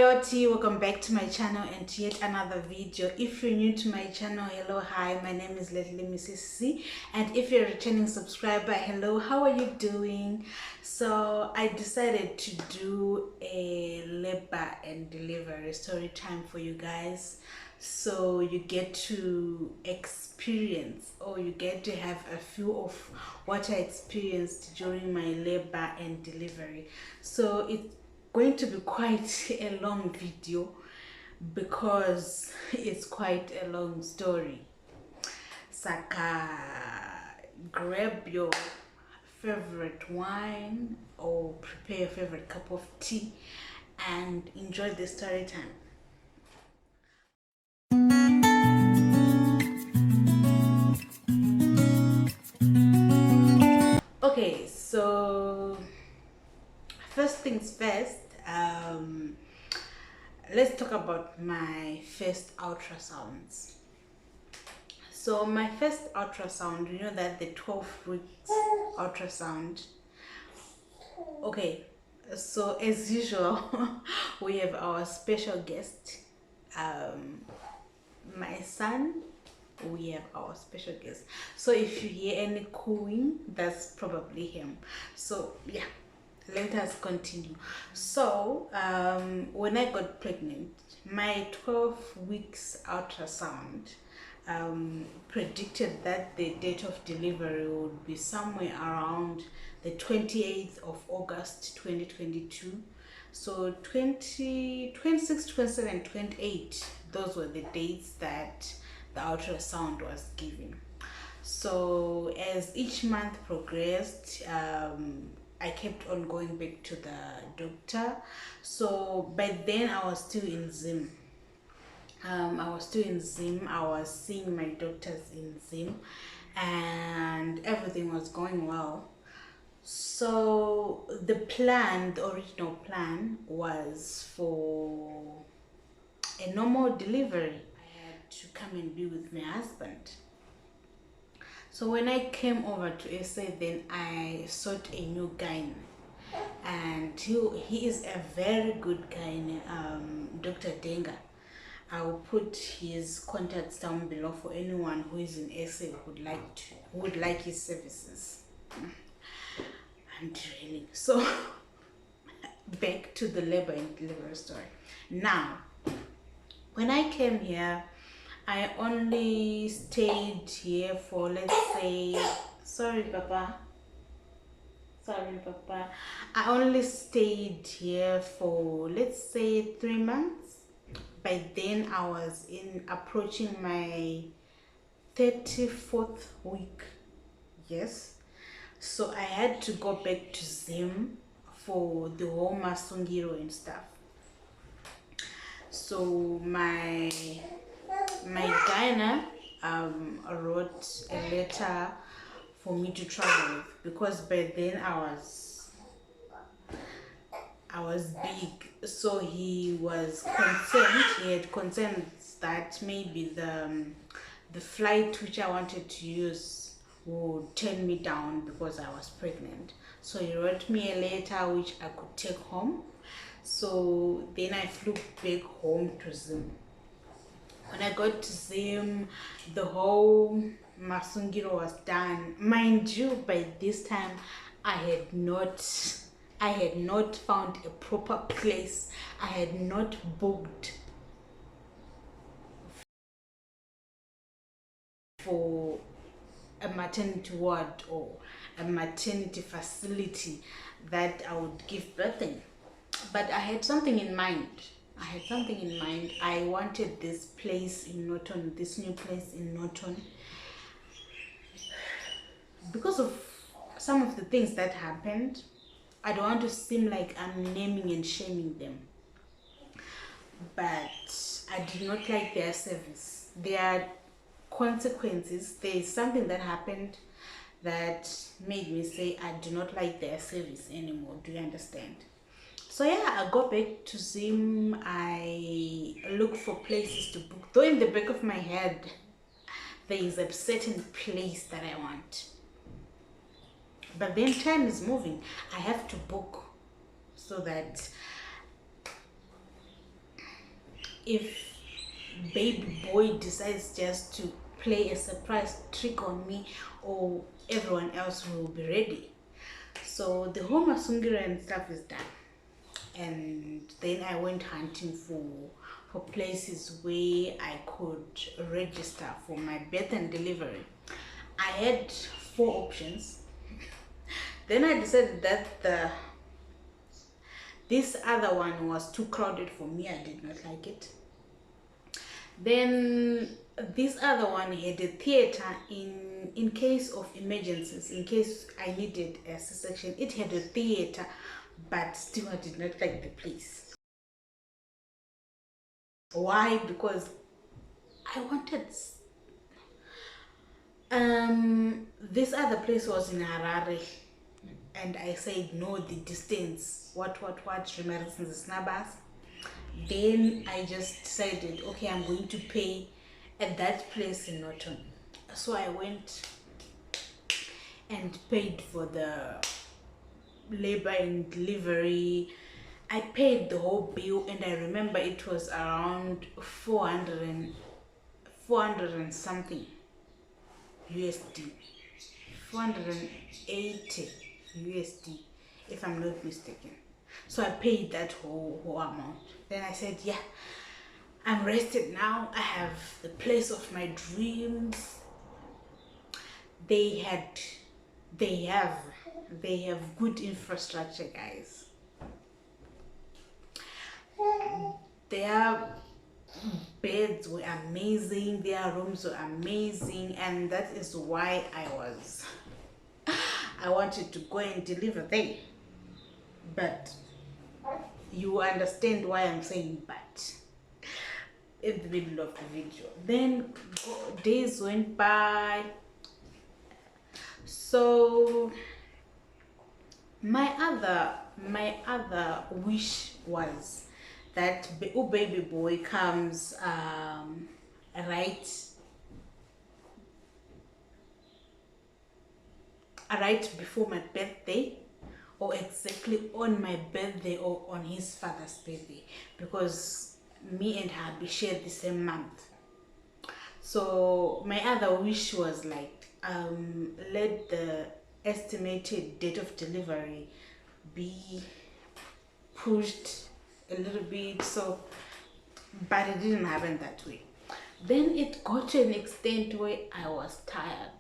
Welcome back to my channel and to yet another video. If you're new to my channel, hello, hi, my name is Little Mrs. C, and if you're a returning subscriber, hello, how are you doing? So I decided to do a labor and delivery story time for you guys, so you get to experience, or you get to have a feel of what I experienced during my labor and delivery. So it's going to be quite a long video because it's quite a long story. Saka, grab your favorite wine or prepare your favorite cup of tea and enjoy the story time. Okay, so first things first, let's talk about my first ultrasounds. So my first ultrasound, you know that the 12 weeks ultrasound. Okay, so as usual, we have our special guest, my son. We have our special guest. So if you hear any cooing, that's probably him. So yeah, let us continue. So when I got pregnant, my 12 weeks ultrasound predicted that the date of delivery would be somewhere around the 28th of August 2022. So 26, 27, 28, those were the dates that the ultrasound was given. So as each month progressed, I kept on going back to the doctor. So by then I was still in Zim. I was seeing my doctors in Zim, and everything was going well. So the original plan was for a normal delivery. I had to come and be with my husband. So when I came over to SA, then I sought a new gynae, and he is a very good gynae, Dr. Denga. I will put his contacts down below for anyone who is in SA who would like his services. I'm training. So back to the labor and delivery story. Now, when I came here, I only stayed here for, let's say, sorry papa, I only stayed here for, let's say, 3 months. By then I was approaching my 34th week. Yes, so I had to go back to Zim for the whole masungiro and stuff. So my gyna wrote a letter for me to travel with, because by then I was big. So he was concerned. He had concerns that maybe the flight which I wanted to use would turn me down because I was pregnant. So he wrote me a letter which I could take home. So then I flew back home to Zim. When I got to Zim, the whole masungiro was done. Mind you, by this time I had not found a proper place. I had not booked for a maternity ward or a maternity facility that I would give birth in. But I had something in mind. I wanted this place in Norton, this new place in Norton, because of some of the things that happened. I don't want to seem like I'm naming and shaming them, but I did not like their service. There are consequences. There is something that happened that made me say I do not like their service anymore. Do you understand? So yeah, I go back to Zim. I look for places to book, though in the back of my head there is a certain place that I want. But then time is moving. I have to book so that if baby boy decides just to play a surprise trick on me, or everyone else will be ready. So the whole masungira and stuff is done, and then I went hunting for places where I could register for my birth and delivery. I had 4 options. Then I decided that this other one was too crowded for me. I did not like it. Then this other one had a theater in case of emergencies, in case I needed a C-section. It had a theater, but still I did not like the place. Why? Because I wanted this other place was in Harare, and I said no, the distance, what remembers the snabbers. Then I just decided, okay, I'm going to pay at that place in Norton. So I went and paid for the labor and delivery. I paid the whole bill, and I remember it was around 400 and something USD, 480 USD, if I'm not mistaken. So I paid that whole amount. Then I said, yeah, I'm rested now. I have the place of my dreams. They have good infrastructure, guys. Their beds were amazing, their rooms were amazing, and that is why I wanted to go and deliver there. But you understand why I'm saying but in the middle of the video. Then days went by. So my other wish was that baby boy comes right before my birthday, or exactly on my birthday, or on his father's birthday, because me and hubby share the same month. So my other wish was like, let the estimated date of delivery be pushed a little bit, so, but it didn't happen that way. Then it got to an extent where I was tired.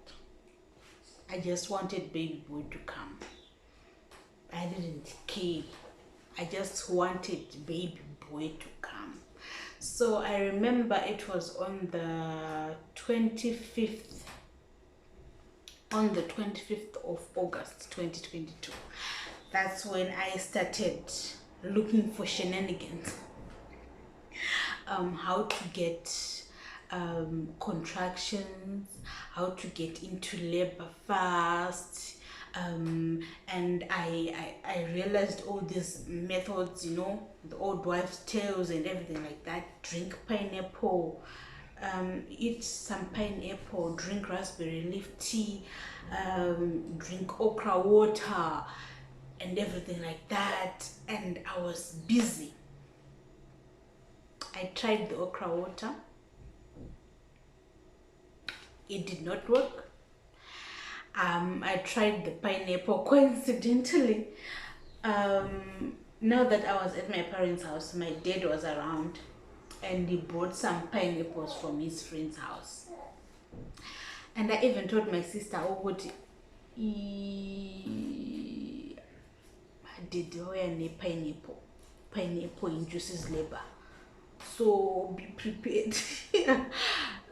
I just wanted baby boy to come. I didn't care. I just wanted baby boy to come. So I remember it was on the 25th of August 2022. That's when I started looking for shenanigans. How to get contractions, how to get into labor fast, and I realized all these methods, you know, the old wives' tales and everything like that. Drink pineapple, eat some pineapple, drink raspberry leaf tea, drink okra water, and everything like that. And I was busy. I tried the okra water. It did not work. I tried the pineapple. Coincidentally, now that I was at my parents' house, my dad was around, and he brought some pineapples from his friend's house. And I even told my sister, oh, what did a pineapple induces labor, so be prepared.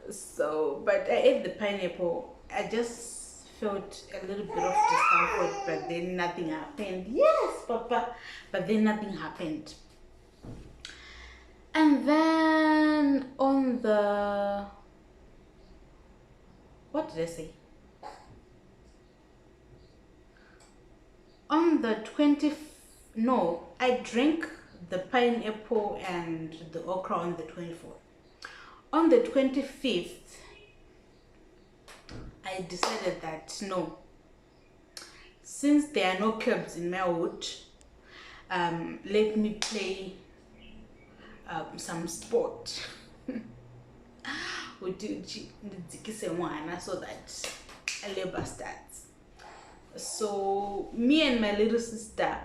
So, but I ate the pineapple. I just felt a little bit of discomfort, but then nothing happened. Yes, Papa. But then nothing happened. And then on the, what did I say? On the 20th, no, I drank the pineapple and the okra on the 24th. On the 25th, I decided that no, since there are no clubs in my wood, let me play some sport so that labor starts. So me and my little sister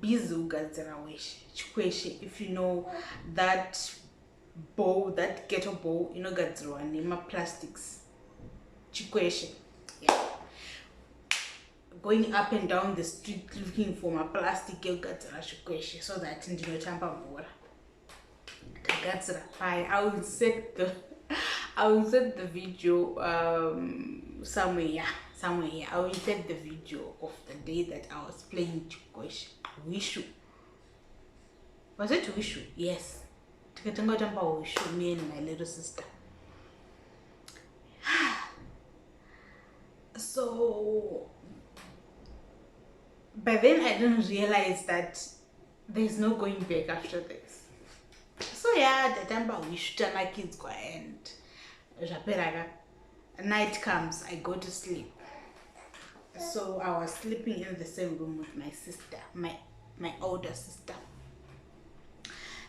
busy chikweshe, if you know that bowl, that ghetto bowl, you know, gadzirwa plastics chikweshe, yeah, going up and down the street looking for my plastic chikweshe, so that ndinotamba bhora. I will set the video somewhere here. I will insert the video of the day that I was playing Wishu. Was it Wishu? Yes. Wishu, me and my little sister. So by then I didn't realize that there's no going back after this. So yeah, the time we shoot my kids go and night comes, I go to sleep. So I was sleeping in the same room with my sister, my older sister.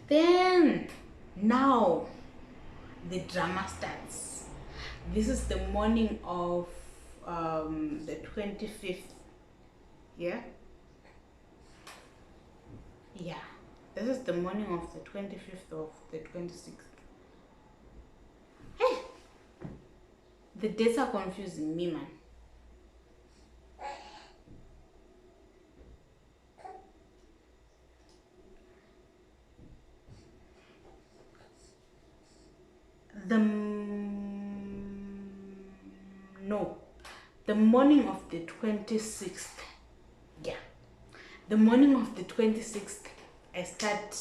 Then now the drama starts. This is the morning of the 25th. Yeah. This is the morning of the 25th of the 26th. Hey, the dates are confusing me, man. The morning of the 26th. Yeah, the morning of the 26th, I start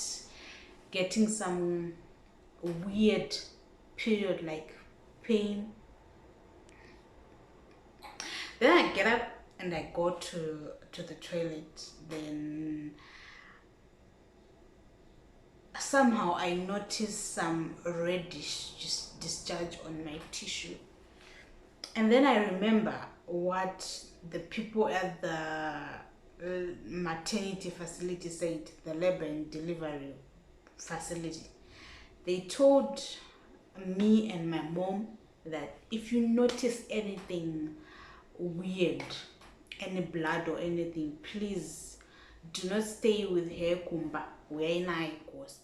getting some weird period like pain. Then I get up and I go to the toilet. Then somehow I notice some reddish discharge on my tissue. And then I remember what the people at the maternity facility said, the labor and delivery facility. They told me and my mom that if you notice anything weird, any blood or anything, please do not stay with her kumba. We're in a ghost.